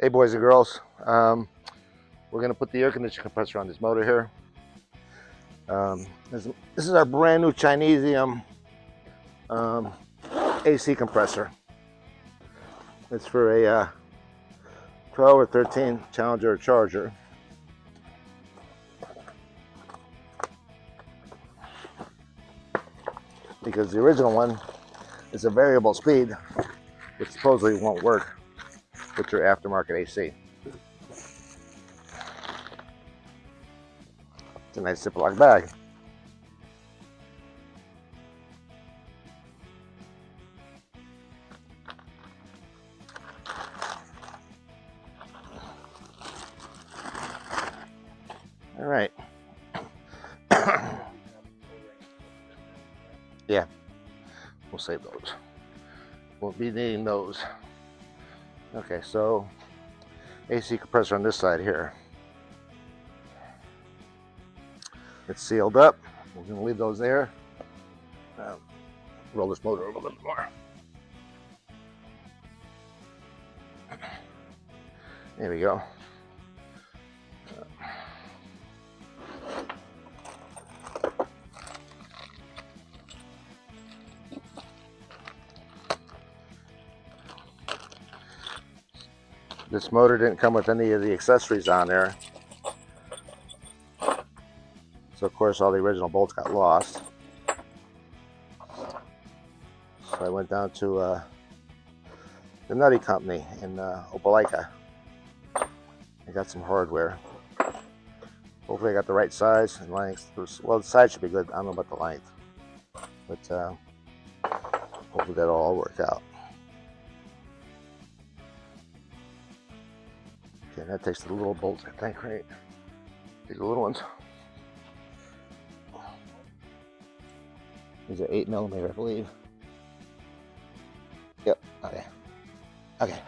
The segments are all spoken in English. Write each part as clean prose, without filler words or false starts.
Hey boys and girls, we're going to put the air conditioning compressor on this motor here. This is our brand new Chinesium AC compressor. It's for a 12 or 13 Challenger Charger. Because the original one is a variable speed, which supposedly won't work with your aftermarket AC. It's a nice Ziploc bag. All right. Yeah, we'll save those. We'll be needing those. Okay, so AC compressor on this side here. It's sealed up. We're going to leave those there. Roll this motor over a little bit more. There we go. This motor didn't come with any of the accessories on there. So of course all the original bolts got lost. So I went down to the Nutty Company in Opelika. I got some hardware. Hopefully I got the right size and length. Well, the size should be good. I don't know about the length. But hopefully that'll all work out. Okay, that takes the little bolts, I think, right? These are little ones. These are 8mm, I believe. Yep. Okay. Okay.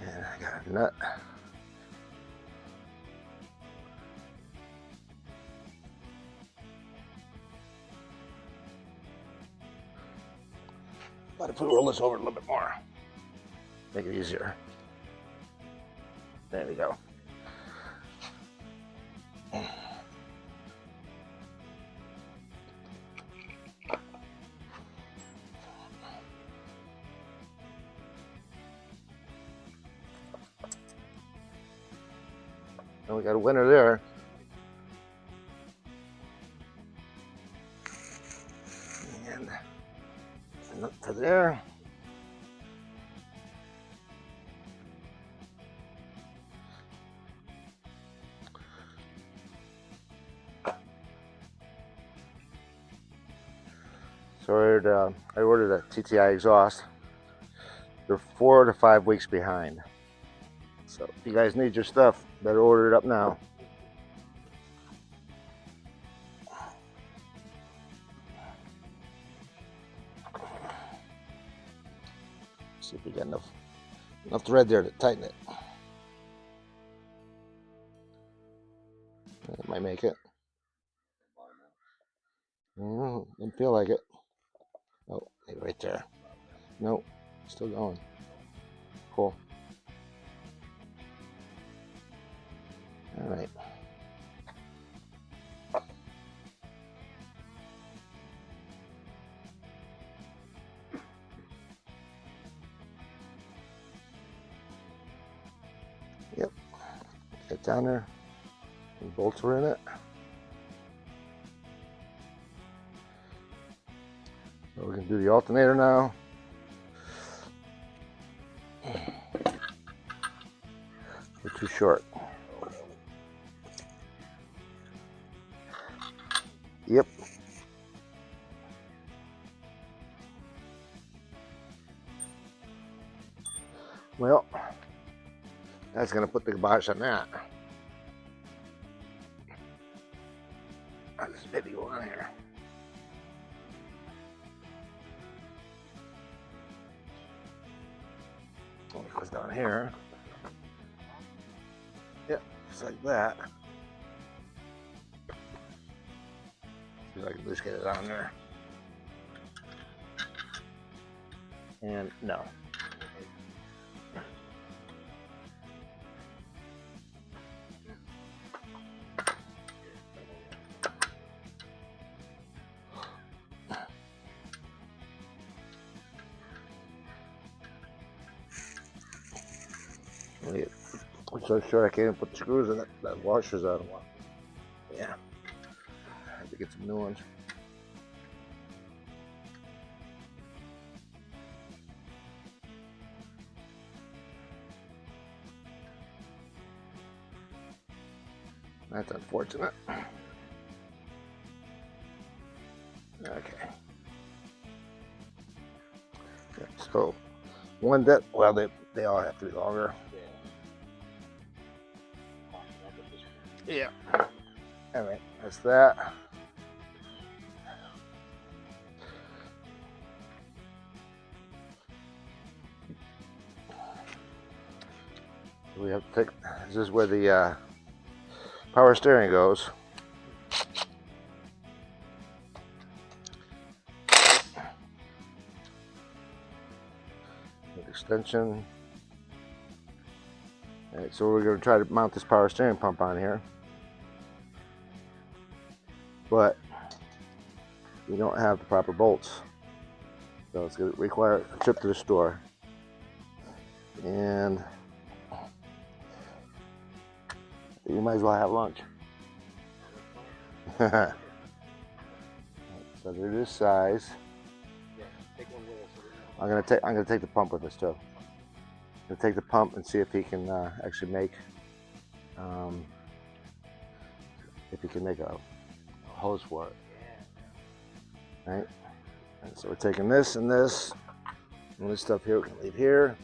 And I got a nut. But if we roll this over a little bit more, make it easier. There we go. And we got a winner there. And up to there. So I ordered a TTI exhaust. They're 4 to 5 weeks behind. So if you guys need your stuff, better order it up now. See if we got enough thread there to tighten it. That might make it. Didn't feel like it. Oh, maybe right there. Nope, still going. Cool. All right. Yep. Get down there. The bolts were in it. So we're going to do the alternator now. We're too short. Yep. Well, that's going to put the kibosh on that. This baby go on here. Oh, it goes down here. Yep, just like that. See if I can just get it on there. And no. I'm so short I can't even put the screws in it. That washer's out of one. Yeah. I have to get some new ones. That's unfortunate. Okay. So one that, well, they all have to be longer. Yeah. All right, that's that. We have to take, this is where the power steering goes. Extension. All right, so we're going to try to mount this power steering pump on here, but we don't have the proper bolts, so it's going to require a trip to the store. And you might as well have lunch. So they're this size. I'm gonna take the pump with us too. I'm gonna take the pump and see if he can actually make a hose for it. Right. And so we're taking this and this stuff here. We can leave here.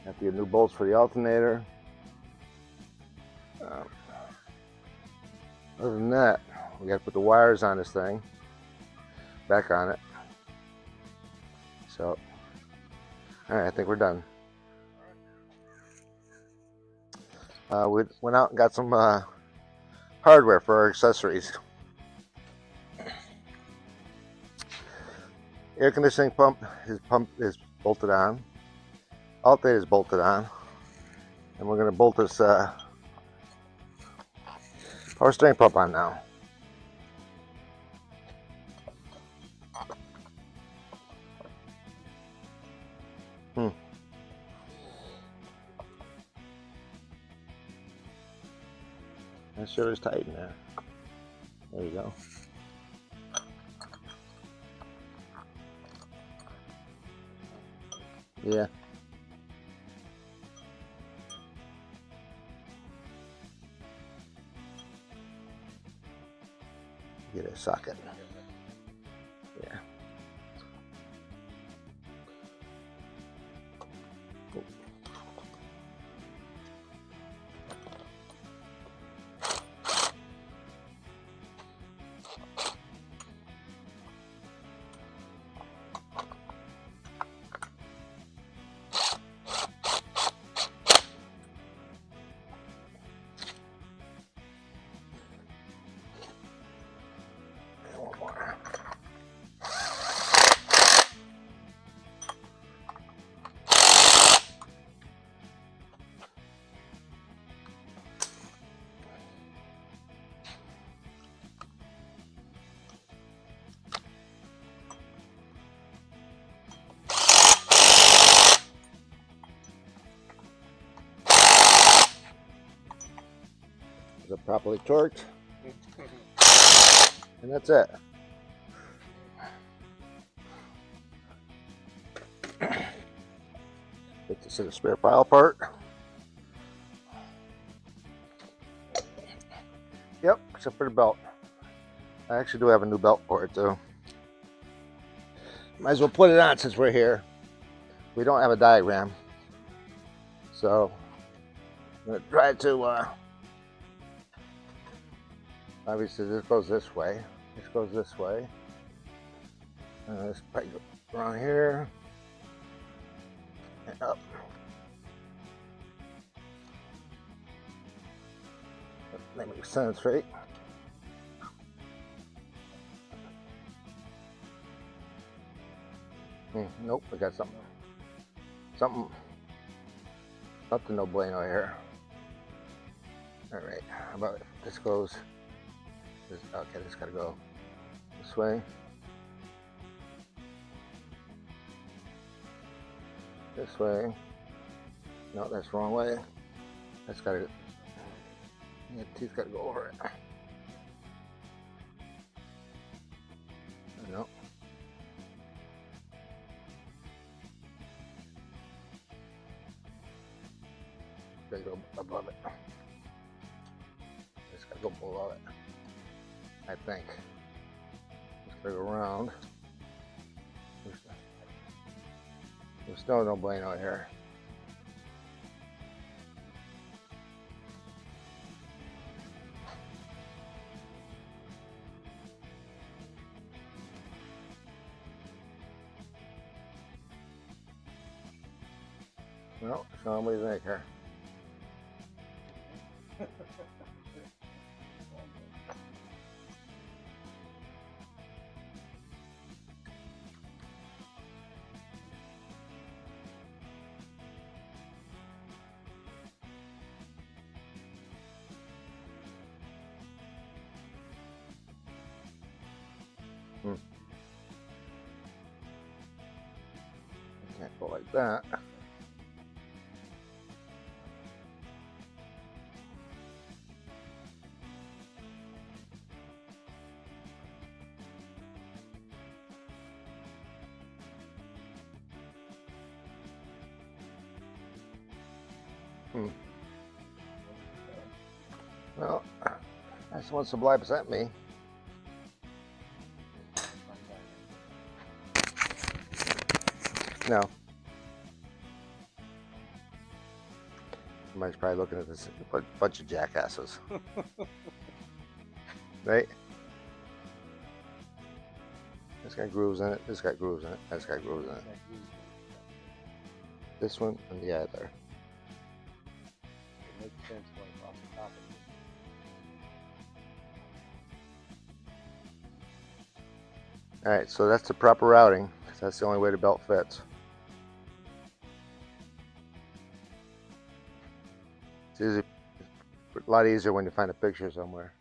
Have to get new bolts for the alternator. Other than that, we got to put the wires on this thing, back on it. So, all right, I think we're done. We went out and got some hardware for our accessories. Air conditioning pump is bolted on. Alternator is bolted on, and we're going to bolt this power steering pump on now. That sure is tight in there. There you go. Yeah. Get a socket. Yeah. Is it properly torqued? And that's it. Get this in a spare pile part. Yep, except for the belt. I actually do have a new belt for it too. Might as well put it on since we're here. We don't have a diagram, so I'm gonna try to obviously this goes this way, this goes this way, and this pipe goes around here and up. That makes sense, right? Nope, I got something no bueno here. All right, how about if this goes this, okay, this gotta go this way, this way, No, that's the wrong way. That's gotta, yeah, teeth gotta go over it. No. Gotta go above it. Just gotta go below it. I think. Just gotta go around. There's no bueno here. Well, show them what you think here. Can't go like that. Well, that's what Sublime sent me. No. Somebody's probably looking at this bunch of jackasses. Right? This got grooves in it, this got grooves in it, that's got grooves in it. This one and the other. It makes sense going off the top of it. Alright, so that's the proper routing, because that's the only way the belt fits. It's easy, a lot easier when you find a picture somewhere.